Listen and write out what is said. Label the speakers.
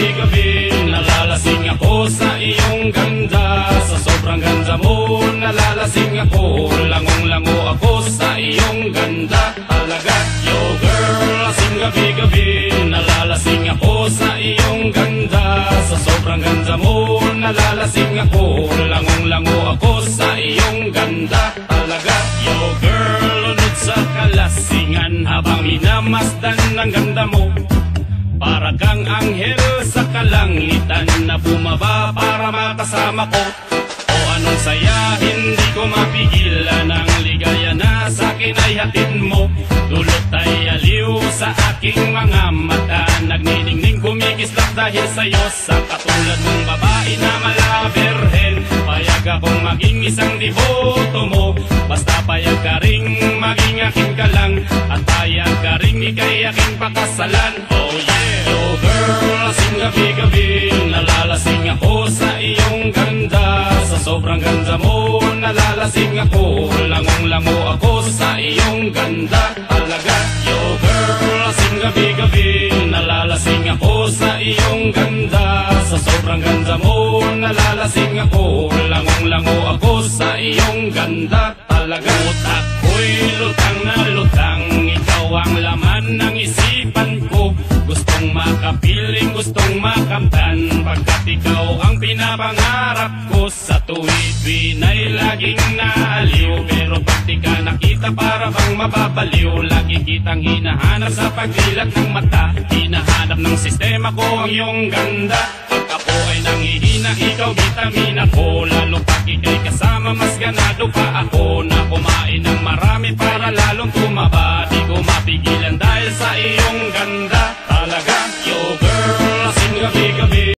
Speaker 1: gabi-gabi nalalasing ako sa iyong ganda. Sa sobrang ganda mo nalalasing ako, langong-lango ako sa iyong ganda. Alagad yo girl, lasing gabi-gabi nalalasing ako sa iyong ganda. Sa sobrang ganda mo nalalasing ako, langong-lango ako sa iyong ganda. Alagad yo girl, lunod sa kalasingan habang minamasdan ang ganda mo. Para kang anghel sa kalangitan na bumaba para makasama ko. O anong saya, hindi ko mapigilan ang ligaya na sa akin ay hatid mo. Dulot ay aliw sa aking mga mata, nagniningning kumikislap dahil sa'yo. Sa katulad mong babae na malaberhen, payag akong maging isang deboto mo. Basta payag ka ring maging akin ka lang, at payag ka ring ikay aking pakasalan. Oh yeah! Yo girl, lasing gabi-gabi nalalasing ako sa iyong ganda. Sa sobrang ganda mo nalalasing ako, langong-lango ako sa iyong ganda. Alagad yo girl, lasing gabi-gabi nalalasing ako sa iyong ganda. Sa sobrang ganda mo nalalasing ako, langong-lango ako sa iyong ganda. Alagad utak ko'y lutang na lutang, ikaw ang laman ng isipan ko. Gustong makapiling, gustong makamtan, pagkat ikaw ang pinapangarap ko. Sa tuwid binay laging naaliw, pero pag di ka nakita para bang mababaliw. Lagi kitang hinahanap sa pagdilat ng mata, hinahanap ng sistema ko ang iyong ganda. Pag ako ay nangihina, ikaw vitamin ako, lalo pag ikay kasama mas ganado pa ako. Na